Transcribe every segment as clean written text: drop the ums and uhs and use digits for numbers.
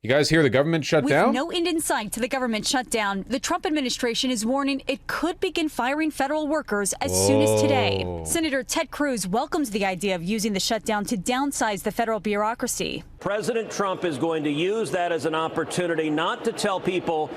You guys hear the government shut With down? no end in sight to the government shutdown, the Trump administration is warning it could begin firing federal workers as soon as today. Senator Ted Cruz welcomes the idea of using the shutdown to downsize the federal bureaucracy. President Trump is going to use that as an opportunity not to tell people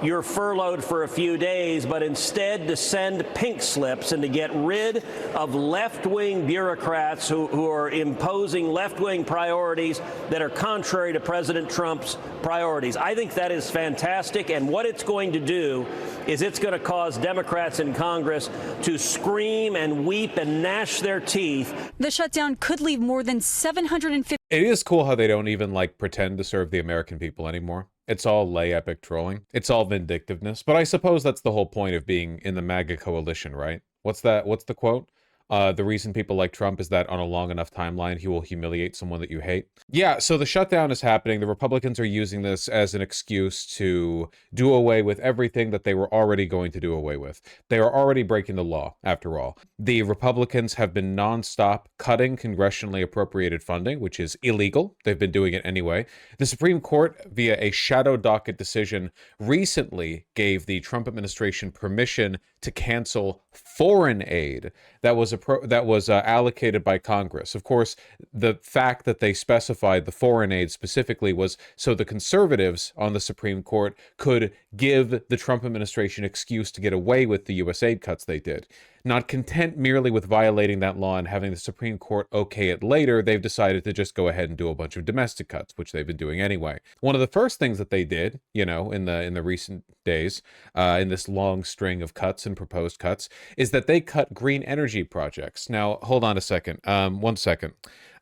you're furloughed for a few days, but instead to send pink slips and to get rid of left-wing bureaucrats who are imposing left-wing priorities that are contrary to President Trump's priorities. I think that is fantastic, and what it's going to do is it's going to cause Democrats in Congress to scream and weep and gnash their teeth. The shutdown could leave more than 750. It is cool how they don't even like pretend to serve the American people anymore. It's all lay epic trolling. It's all vindictiveness. But I suppose that's the whole point of being in the MAGA coalition, right? What's that? What's the quote? The reason people like Trump is that on a long enough timeline, he will humiliate someone that you hate. Yeah, so the shutdown is happening. The Republicans are using this as an excuse to do away with everything that they were already going to do away with. They are already breaking the law, after all. The Republicans have been nonstop cutting congressionally appropriated funding, which is illegal. They've been doing it anyway. The Supreme Court, via a shadow docket decision, recently gave the Trump administration permission to cancel foreign aid that was allocated by Congress. Of course, the fact that they specified the foreign aid specifically was so the conservatives on the Supreme Court could give the Trump administration excuse to get away with the U.S. aid cuts they did. Not content merely with violating that law and having the Supreme Court okay it later, they've decided to just go ahead and do a bunch of domestic cuts, which they've been doing anyway. One of the first things that they did, in the recent days, in this long string of cuts and proposed cuts, is that they cut green energy projects. Now, hold on a second. 1 second.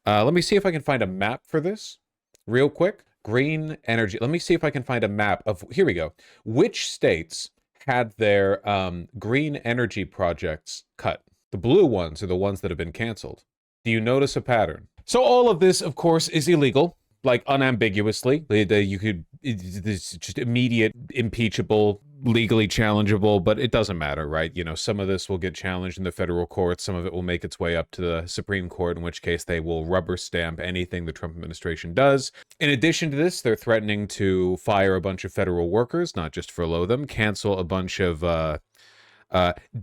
Let me see if I can find a map for this real quick. Green energy. Let me see if I can find a map of, here we go. Which states had their green energy projects cut? The blue ones are the ones that have been canceled. Do you notice a pattern? So all of this, of course, is illegal, like unambiguously. It's just immediate, impeachable, legally challengeable, but it doesn't matter, right? Some of this will get challenged in the federal courts. Some of it will make its way up to the Supreme Court, in which case they will rubber stamp anything the Trump administration does. In addition to this, they're threatening to fire a bunch of federal workers, not just furlough them, cancel a bunch of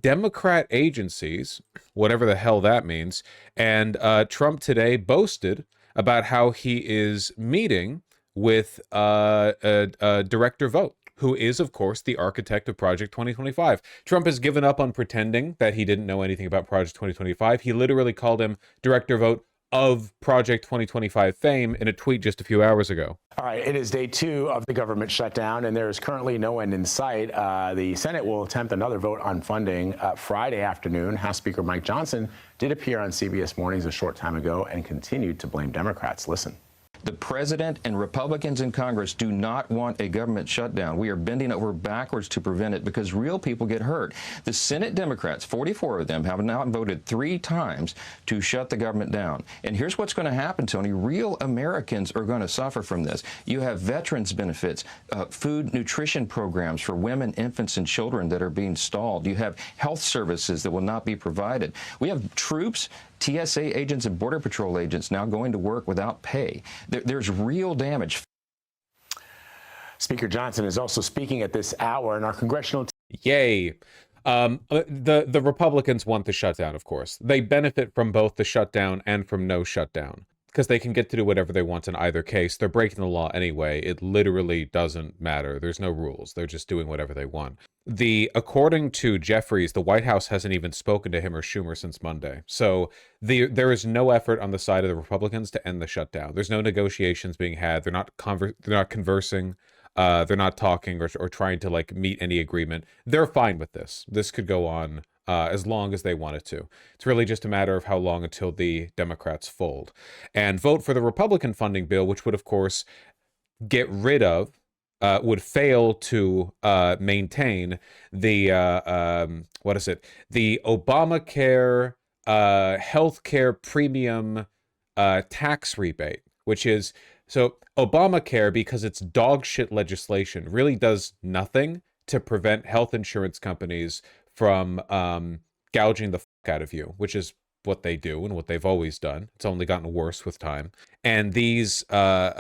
Democrat agencies, whatever the hell that means. And Trump today boasted about how he is meeting with Director Vogt, who is, of course, the architect of Project 2025. Trump has given up on pretending that he didn't know anything about Project 2025. He literally called him Director Vogt of Project 2025 fame in a tweet just a few hours ago. All right, it is day 2 of the government shutdown, and there is currently no end in sight. The Senate will attempt another vote on funding Friday afternoon. House Speaker Mike Johnson did appear on CBS Mornings a short time ago and continued to blame Democrats. Listen. The president and Republicans in Congress do not want a government shutdown. We are bending over backwards to prevent it because real people get hurt. The Senate Democrats, 44 of them, have now voted 3 times to shut the government down. And here's what's going to happen, Tony. Real Americans are going to suffer from this. You have veterans benefits, food nutrition programs for women, infants, and children that are being stalled. You have health services that will not be provided. We have troops, TSA agents and Border Patrol agents now going to work without pay. There's real damage. Speaker Johnson is also speaking at this hour in our congressional. Yay. The Republicans want the shutdown, of course. They benefit from both the shutdown and from no shutdown, because they can get to do whatever they want in either case. They're breaking the law anyway. It literally doesn't matter. There's no rules. They're just doing whatever they want. According to Jeffries, the White House hasn't even spoken to him or Schumer since Monday. So there is no effort on the side of the Republicans to end the shutdown. There's no negotiations being had. They're not conversing. They're not talking or trying to meet any agreement. They're fine with this. This could go on as long as they wanted to. It's really just a matter of how long until the Democrats fold and vote for the Republican funding bill, which would, of course, get rid of, would fail to maintain the, the Obamacare healthcare premium tax rebate, which is, so Obamacare, because it's dog shit legislation, really does nothing to prevent health insurance companies from gouging the fuck out of you, which is what they do and what they've always done. It's only gotten worse with time. And these tax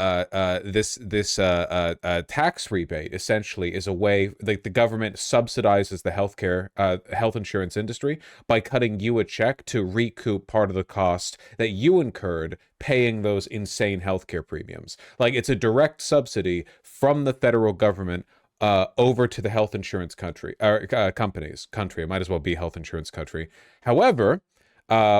rebate essentially is a way, like, the government subsidizes the health insurance industry by cutting you a check to recoup part of the cost that you incurred paying those insane healthcare premiums. Like, it's a direct subsidy from the federal government over to the health insurance country. It might as well be health insurance country. However,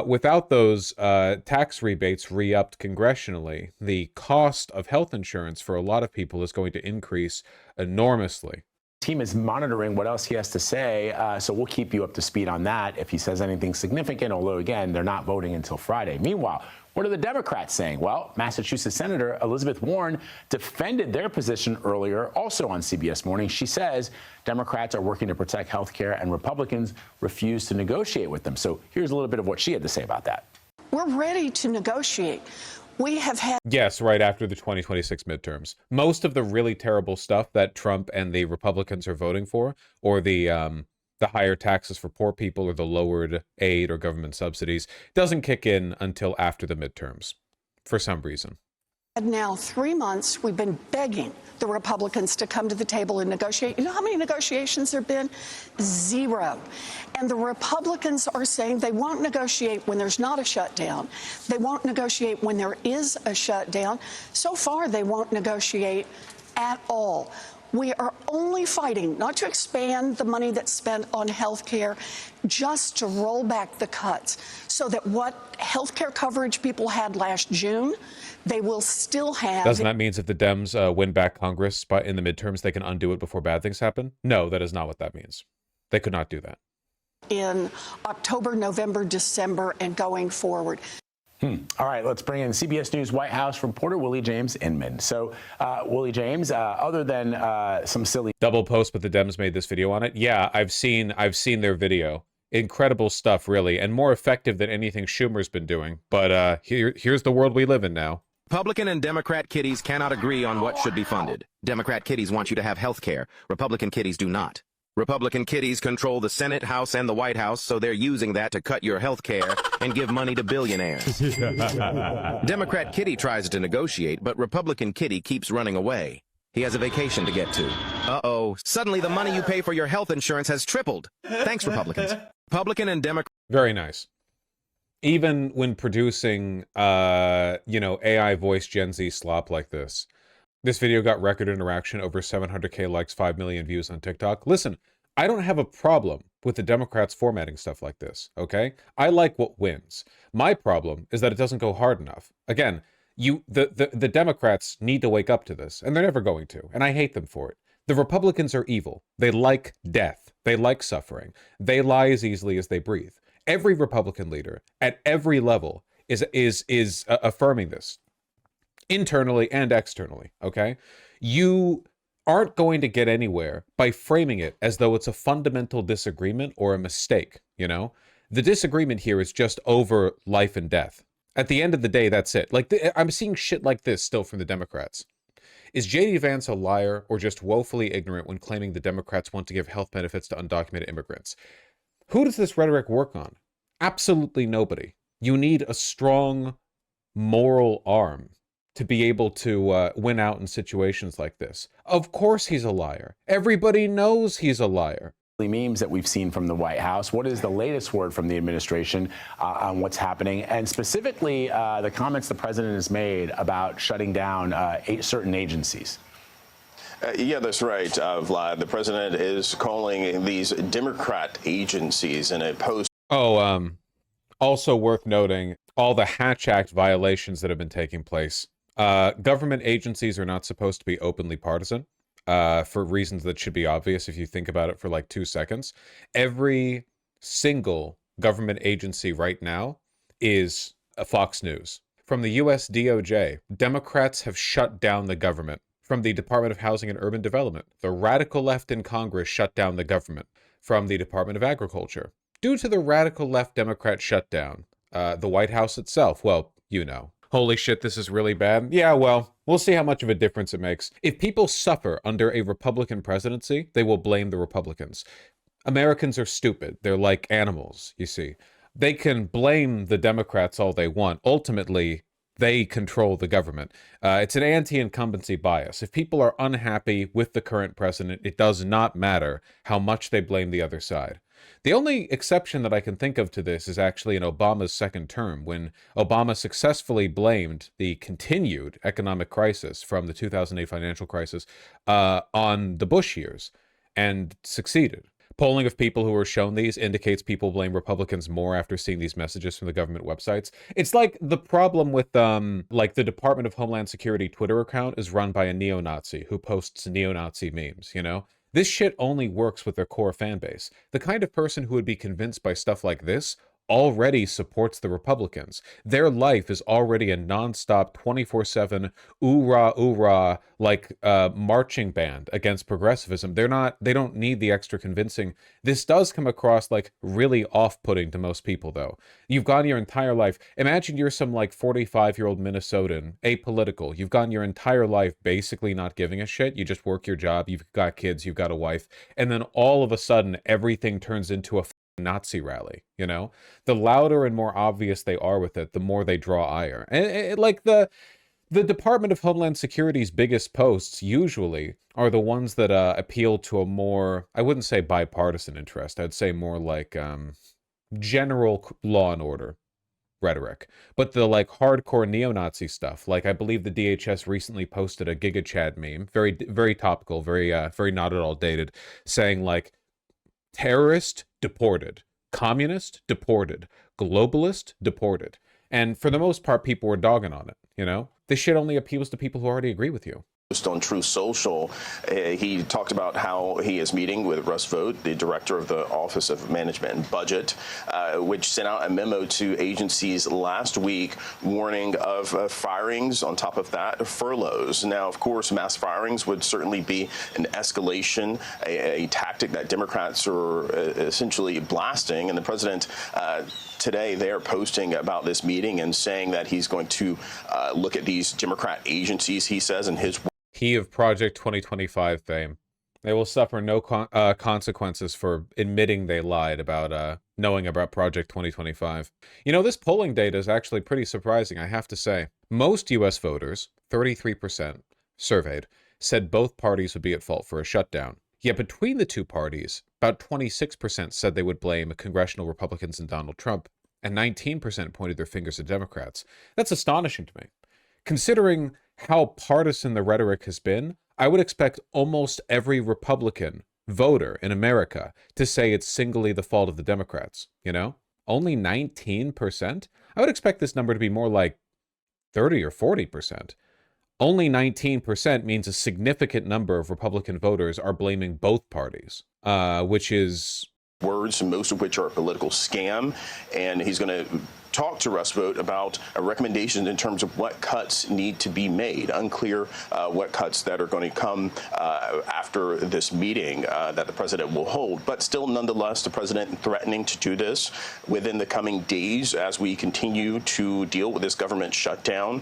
without those tax rebates re-upped congressionally, the cost of health insurance for a lot of people is going to increase enormously. Team is monitoring what else he has to say, so we'll keep you up to speed on that if he says anything significant, although, again, they're not voting until Friday. Meanwhile, what are the Democrats saying? Well, Massachusetts Senator Elizabeth Warren defended their position earlier, also on CBS Mornings. She says Democrats are working to protect health care and Republicans refuse to negotiate with them. So here's a little bit of what she had to say about that. We're ready to negotiate. We have had... Yes, right after the 2026 midterms. Most of the really terrible stuff that Trump and the Republicans are voting for, or the higher taxes for poor people or the lowered aid or government subsidies, doesn't kick in until after the midterms, for some reason. Now 3 months, we've been begging the Republicans to come to the table and negotiate. You know how many negotiations there have been? 0. And the Republicans are saying they won't negotiate when there's not a shutdown. They won't negotiate when there is a shutdown. So far, they won't negotiate at all. We are only fighting not to expand the money that's spent on health care, just to roll back the cuts so that what health care coverage people had last June, they will still have. Doesn't that mean if the Dems win back Congress in the midterms, they can undo it before bad things happen? No, that is not what that means. They could not do that. In October, November, December, and going forward. All right, let's bring in CBS News White House reporter Willie James Inman. So, Willie James, other than some silly double post, but the Dems made this video on it. Yeah, I've seen their video. Incredible stuff, really, and more effective than anything Schumer's been doing. But here's the world we live in now. Republican and Democrat kiddies cannot agree on what should be funded. Democrat kiddies want you to have health care. Republican kiddies do not. Republican kiddies control the Senate, House, and the White House, so they're using that to cut your health care and give money to billionaires. Democrat kitty tries to negotiate, but Republican kitty keeps running away. He has a vacation to get to. Uh-oh, suddenly the money you pay for your health insurance has tripled. Thanks, Republicans. Republican and Democrat... Very nice. Even when producing, AI voice Gen Z slop like this, this video got record interaction, over 700K likes, 5 million views on TikTok. Listen, I don't have a problem with the Democrats formatting stuff like this, okay? I like what wins. My problem is that it doesn't go hard enough. Again, the Democrats need to wake up to this, and they're never going to, and I hate them for it. The Republicans are evil. They like death. They like suffering. They lie as easily as they breathe. Every Republican leader at every level is affirming this. Internally and externally, okay? You aren't going to get anywhere by framing it as though it's a fundamental disagreement or a mistake, you know? The disagreement here is just over life and death. At the end of the day, that's it. Like, I'm seeing shit like this still from the Democrats. Is J.D. Vance a liar or just woefully ignorant when claiming the Democrats want to give health benefits to undocumented immigrants? Who does this rhetoric work on? Absolutely nobody. You need a strong moral arm to be able to win out in situations like this. Of course he's a liar. Everybody knows he's a liar. Memes that we've seen from the White House. What is the latest word from the administration on what's happening, and specifically the comments the president has made about shutting down certain agencies? Yeah, that's right, Vlad. The president is calling these Democrat agencies in a post. Also worth noting, all the Hatch Act violations that have been taking place. Government agencies are not supposed to be openly partisan. For reasons that should be obvious if you think about it for like 2 seconds. Every single government agency right now is a Fox News. From the US DOJ, Democrats have shut down the government. From the Department of Housing and Urban Development, the radical left in Congress shut down the government. From the Department of Agriculture, due to the radical left Democrat shutdown, the White House itself, well, you know. Holy shit, this is really bad. Yeah, well, we'll see how much of a difference it makes. If people suffer under a Republican presidency, they will blame the Republicans. Americans are stupid. They're like animals, you see. They can blame the Democrats all they want. Ultimately, they control the government. It's an anti-incumbency bias. If people are unhappy with the current president, it does not matter how much they blame the other side. The only exception that I can think of to this is actually in Obama's second term, when Obama successfully blamed the continued economic crisis from the 2008 financial crisis on the Bush years, and succeeded. Polling of people who were shown these indicates people blame Republicans more after seeing these messages from the government websites. It's like the problem with, like the Department of Homeland Security Twitter account is run by a neo-Nazi who posts neo-Nazi memes, you know? This shit only works with their core fan base. The kind of person who would be convinced by stuff like this already supports the Republicans. Their life is already a nonstop 24/7 oorah oorah like marching band against progressivism. They don't need the extra convincing. This does come across like really off-putting to most people though. You've gone your entire life. Imagine you're some like 45-year-old Minnesotan, apolitical. You've gone your entire life basically not giving a shit. You just work your job, you've got kids, you've got a wife, and then all of a sudden everything turns into a Nazi rally, you know? The louder and more obvious they are with it, the more they draw ire. And like the Department of Homeland Security's biggest posts usually are the ones that appeal to a more, I wouldn't say bipartisan interest, I'd say more like general law and order rhetoric. But the like hardcore neo-Nazi stuff, like I believe the DHS recently posted a Giga Chad meme, very, very topical, very not at all dated, saying like, terrorist, deported. Communist, deported. Globalist, deported. And for the most part, people were dogging on it, you know? This shit only appeals to people who already agree with you. On True Social, he talked about how he is meeting with Russ Vought, the director of the Office of Management and Budget, which sent out a memo to agencies last week warning of firings. On top of that, furloughs. Now, of course, mass firings would certainly be an escalation, a tactic that Democrats are essentially blasting. And the president today, they are posting about this meeting and saying that he's going to look at these Democrat agencies, he says, in his He of Project 2025 fame. They will suffer no consequences for admitting they lied about knowing about Project 2025. You know, this polling data is actually pretty surprising, I have to say. Most U.S. voters, 33% surveyed, said both parties would be at fault for a shutdown. Yet between the two parties, about 26% said they would blame congressional Republicans and Donald Trump, and 19% pointed their fingers at Democrats. That's astonishing to me. Considering how partisan the rhetoric has been, I would expect almost every Republican voter in America to say it's singly the fault of the Democrats, you know? Only 19%? I would expect this number to be more like 30 or 40%. Only 19% means a significant number of Republican voters are blaming both parties, which is words, most of which are a political scam. And he's going to talk to Russ Vought about recommendations in terms of what cuts need to be made. Unclear what cuts that are going to come after this meeting that the president will hold. But still, nonetheless, the president threatening to do this within the coming days as we continue to deal with this government shutdown.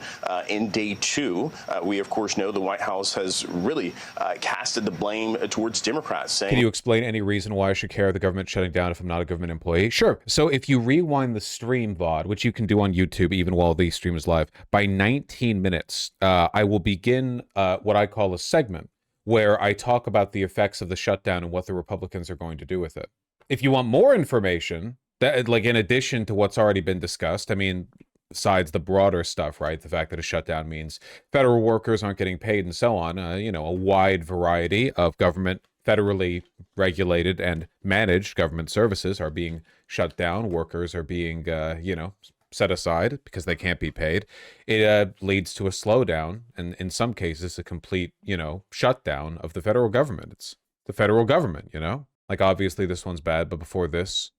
In day two, we, of course, know the White House has really casted the blame towards Democrats, saying... Can you explain any reason why I should care the government shutting down if I'm not a government employee? Sure. So if you rewind the stream VOD, which you can do on YouTube even while the stream is live, by 19 minutes, I will begin what I call a segment where I talk about the effects of the shutdown and what the Republicans are going to do with it. If you want more information, that, like in addition to what's already been discussed, I mean, besides the broader stuff, right? The fact that a shutdown means federal workers aren't getting paid and so on, you know, a wide variety of government, federally regulated and managed government services are being shut down. Workers are being, you know, set aside because they can't be paid. It leads to a slowdown and in some cases a complete, you know, shutdown of the federal government. It's the federal government, you know? Like obviously this one's bad, but before this,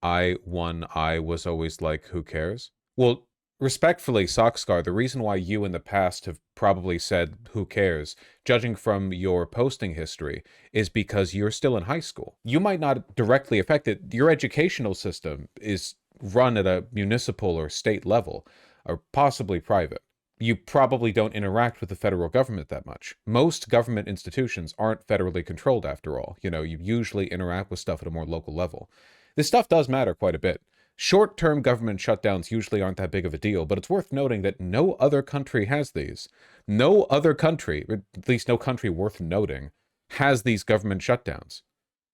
I was always like, who cares? Well, respectfully, Sockscar, the reason why you in the past have probably said, who cares, judging from your posting history, is because you're still in high school. You might not directly affect it. Your educational system is run at a municipal or state level, or possibly private. You probably don't interact with the federal government that much. Most government institutions aren't federally controlled after all. You know, you usually interact with stuff at a more local level. This stuff does matter quite a bit. Short-term government shutdowns usually aren't that big of a deal, but it's worth noting that no other country has these. No other country, or at least no country worth noting, has these government shutdowns.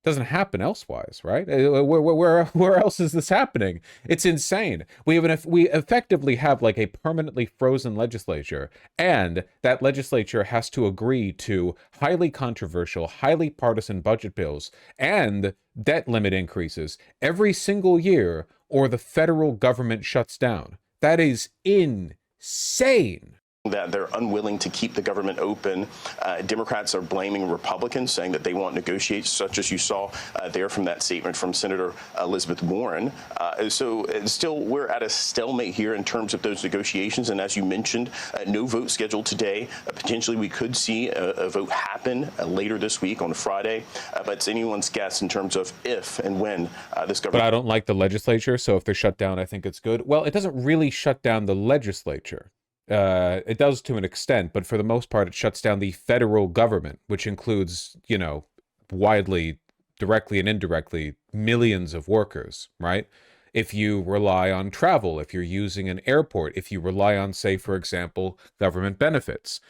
Doesn't happen elsewise, right? Where else is this happening? It's insane. We effectively have like a permanently frozen legislature, and that legislature has to agree to highly controversial, highly partisan budget bills and debt limit increases every single year, or the federal government shuts down. That is insane. That they're unwilling to keep the government open. Democrats are blaming Republicans, saying that they won't negotiate, such as you saw there from that statement from Senator Elizabeth Warren. So still, we're at a stalemate here in terms of those negotiations. And as you mentioned, no vote scheduled today. Potentially, we could see a vote happen later this week on Friday. But it's anyone's guess in terms of if and when this government. But I don't like the legislature, so if they're shut down, I think it's good. Well, it doesn't really shut down the legislature. It does to an extent, but for the most part, it shuts down the federal government, which includes, you know, widely, directly and indirectly, millions of workers, right? If you rely on travel, if you're using an airport, if you rely on, say, for example, government benefits,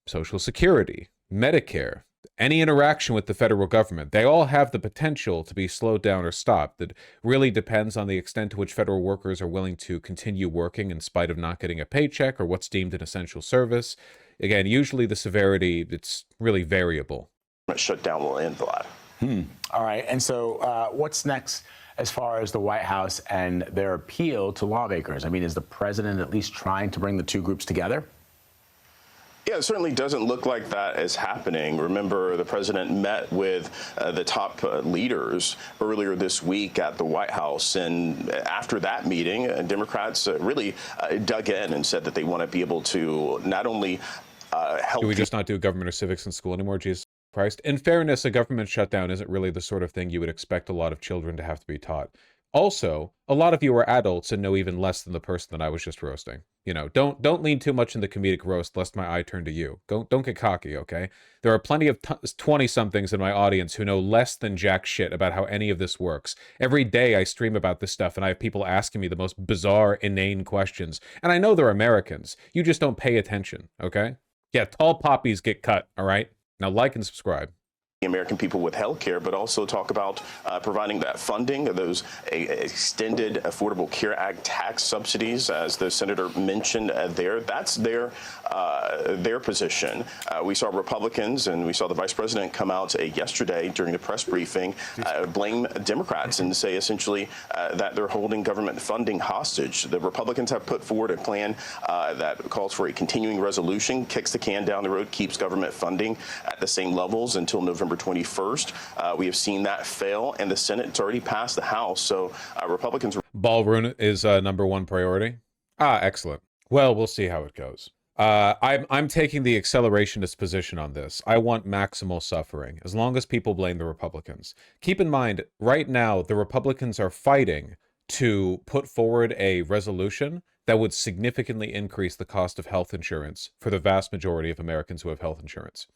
Social Security, Medicare, any interaction with the federal government, they all have the potential to be slowed down or stopped. It really depends on the extent to which federal workers are willing to continue working in spite of not getting a paycheck or what's deemed an essential service. Again, usually the severity, it's really variable. Shutdown will end, Vlad. All right. And so what's next as far as the White House and their appeal to lawmakers? I mean, is the president at least trying to bring the two groups together? Yeah, it certainly doesn't look like that is happening. Remember, the president met with the top leaders earlier this week at the White House. And after that meeting, Democrats really dug in and said that they want to be able to not only help. Do we just not do government or civics in school anymore, Jesus Christ? In fairness, a government shutdown isn't really the sort of thing you would expect a lot of children to have to be taught. Also, a lot of you are adults and know even less than the person that I was just roasting. You know, don't lean too much in the comedic roast lest my eye turn to you. Don't get cocky, okay? There are plenty of 20-somethings in my audience who know less than jack shit about how any of this works. Every day I stream about this stuff and I have people asking me the most bizarre, inane questions. And I know they're Americans. You just don't pay attention, okay? Yeah, tall poppies get cut, all right? Now like and subscribe. American people with health care, but also talk about providing that funding, those extended Affordable Care Act tax subsidies, as the senator mentioned there. That's their position. We saw Republicans and we saw the vice president come out yesterday during the press briefing, blame Democrats and say essentially that they're holding government funding hostage. The Republicans have put forward a plan that calls for a continuing resolution, kicks the can down the road, keeps government funding at the same levels until November 21st. We have seen that fail, and the Senate's already passed the House. So Republicans. Ballroom is number one priority. Ah, excellent. Well, we'll see how it goes. I'm taking the accelerationist position on this. I want maximal suffering, as long as people blame the Republicans. Keep in mind, right now, the Republicans are fighting to put forward a resolution that would significantly increase the cost of health insurance for the vast majority of Americans who have health insurance.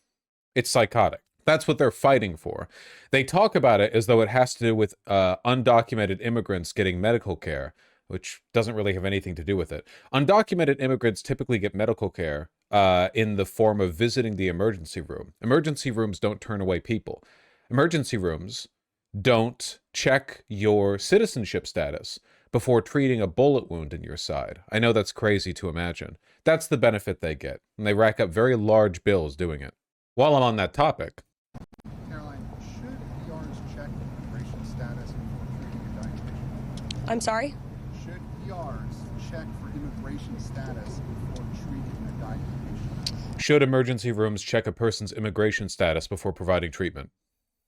It's psychotic. That's what they're fighting for. They talk about it as though it has to do with undocumented immigrants getting medical care, which doesn't really have anything to do with it. Undocumented immigrants typically get medical care in the form of visiting the emergency room. Emergency rooms don't turn away people. Emergency rooms don't check your citizenship status before treating a bullet wound in your side. I know that's crazy to imagine. That's the benefit they get, and they rack up very large bills doing it. While I'm on that topic, Caroline, should PRs check immigration status before treating a diagnosis? I'm sorry? Should PRs check for immigration status before treating a diagnosis? should emergency rooms check a person's immigration status before providing treatment?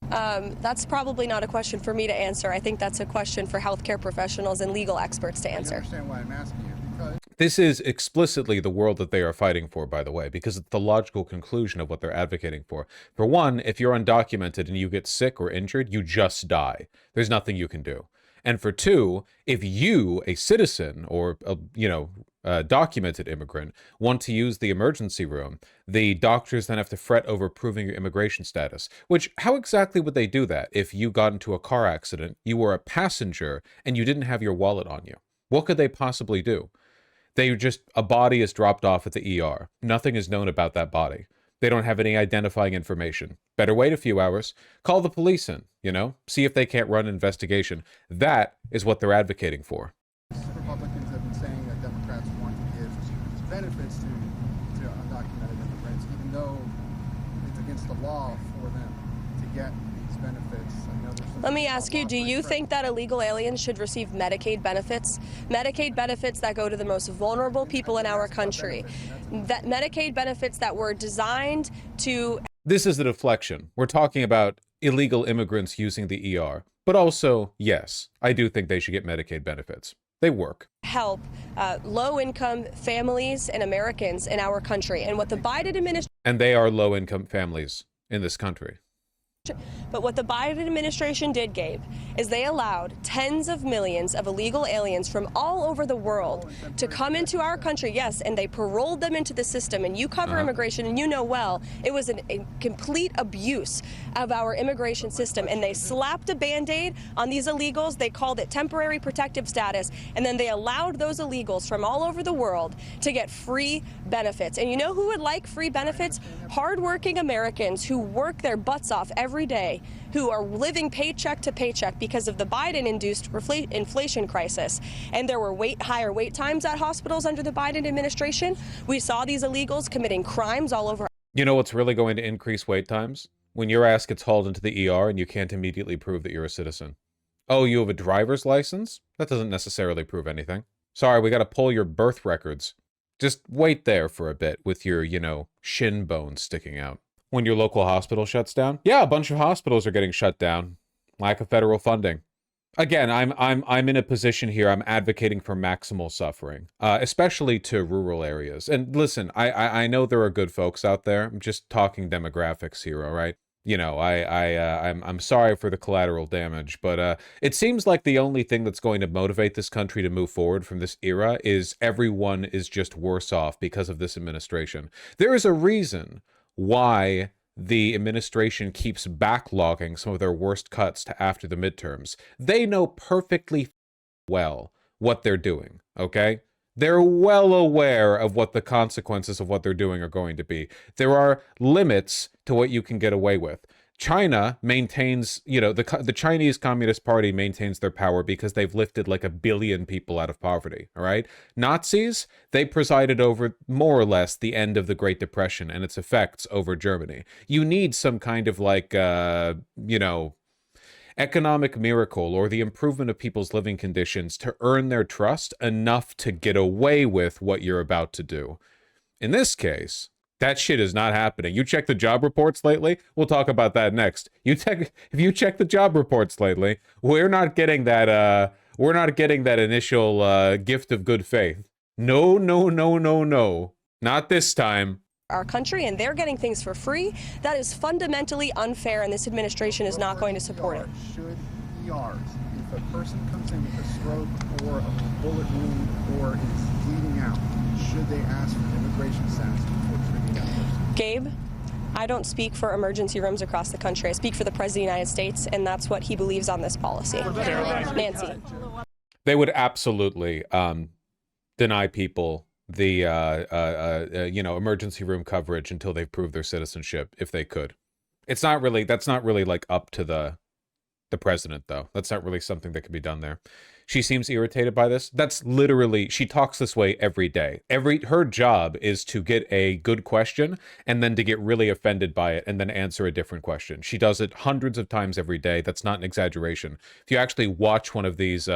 That's probably not a question for me to answer. I think that's a question for healthcare professionals and legal experts to answer. I understand why I'm asking you, because This is explicitly the world that they are fighting for, by the way, because it's the logical conclusion of what they're advocating for. For one, if you're undocumented and you get sick or injured, you just die. There's nothing you can do. And for two, if you, a citizen or a documented immigrant, want to use the emergency room, the doctors then have to fret over proving your immigration status. Which, how exactly would they do that if you got into a car accident, you were a passenger, and you didn't have your wallet on you? What could they possibly do? A body is dropped off at the ER. Nothing is known about that body. They don't have any identifying information. Better wait a few hours. Call the police in, see if they can't run an investigation. That is what they're advocating for. Republicans have been saying that Democrats want to give benefits to undocumented immigrants, even though it's against the law for them to get these benefits. Let me ask you, do you think that illegal aliens should receive Medicaid benefits? Medicaid benefits that go to the most vulnerable people in our country. That Medicaid benefits that were designed to... This is a deflection. We're talking about illegal immigrants using the ER. But also, yes, I do think they should get Medicaid benefits. They work. Help low-income families and Americans in our country. And what the Biden administration... And they are low-income families in this country. But what the Biden administration did, Gabe, is they allowed tens of millions of illegal aliens from all over the world to come into our country, yes, and they paroled them into the system. And you cover immigration, and you know well, it was a complete abuse of our immigration system. And they slapped a Band-Aid on these illegals. They called it temporary protective status. And then they allowed those illegals from all over the world to get free benefits. And you know who would like free benefits? Hardworking Americans who work their butts off every day, who are living paycheck to paycheck because of the Biden-induced inflation crisis. And there were higher wait times at hospitals under the Biden administration. We saw these illegals committing crimes all over. You know what's really going to increase wait times? When your ass gets hauled into the ER and you can't immediately prove that you're a citizen. Oh, you have a driver's license? That doesn't necessarily prove anything. Sorry, we got to pull your birth records. Just wait there for a bit with your, shin bones sticking out. When your local hospital shuts down? Yeah, a bunch of hospitals are getting shut down. Lack of federal funding. Again, I'm in a position here. I'm advocating for maximal suffering, especially to rural areas. And listen, I know there are good folks out there. I'm just talking demographics here, all right? I'm sorry for the collateral damage, but it seems like the only thing that's going to motivate this country to move forward from this era is everyone is just worse off because of this administration. There is a reason why the administration keeps backlogging some of their worst cuts to after the midterms. They know perfectly well what they're doing, okay? They're well aware of what the consequences of what they're doing are going to be. There are limits to what you can get away with. China maintains, the Chinese Communist Party maintains their power because they've lifted like 1 billion people out of poverty, all right? Nazis, they presided over more or less the end of the Great Depression and its effects over Germany. You need some kind of economic miracle or the improvement of people's living conditions to earn their trust enough to get away with what you're about to do. In this case, that shit is not happening. You check the job reports lately? We'll talk about that next. If you check the job reports lately, we're not getting that initial gift of good faith. No. Not this time. Our country, and they're getting things for free. That is fundamentally unfair, and this administration is not going to support it. Should ERs, if a person comes in with a stroke or a bullet wound or is bleeding out, should they ask for immigration status before treating that person? Gabe, I don't speak for emergency rooms across the country. I speak for the President of the United States, and that's what he believes on this policy. Nancy. They would absolutely deny people the emergency room coverage until they've proved their citizenship, if they could. That's not really like up to the president, though. That's not really something that can be done there. She seems irritated by this. That's literally, she talks this way every day. Her job is to get a good question and then to get really offended by it and then answer a different question. She does it hundreds of times every day. That's not an exaggeration. If you actually watch one of these,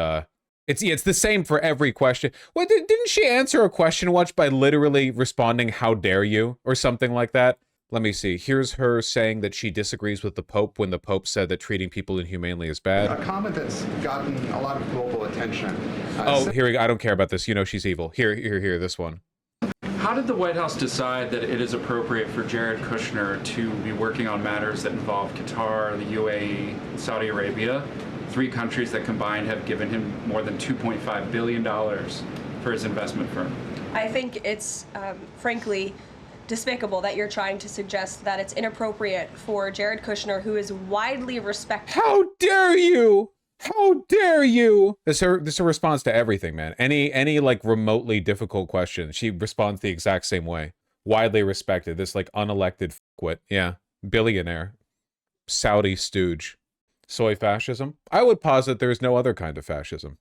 it's the same for every question. What, didn't she answer a question once by literally responding, "How dare you?" or something like that? Let me see. Here's her saying that she disagrees with the Pope when the Pope said that treating people inhumanely is bad. A comment that's gotten a lot of global attention. Here we go. I don't care about this. You know she's evil. Here, this one. How did the White House decide that it is appropriate for Jared Kushner to be working on matters that involve Qatar, the UAE, Saudi Arabia, 3 countries that combined have given him more than $2.5 billion for his investment firm. I think it's, frankly, despicable that you're trying to suggest that it's inappropriate for Jared Kushner, who is widely respected. How dare you? How dare you? This is a response to everything, man. Any like remotely difficult question, she responds the exact same way. Widely respected. This like unelected fuckwit. Yeah. Billionaire. Saudi stooge. Soy fascism? I would posit there is no other kind of fascism.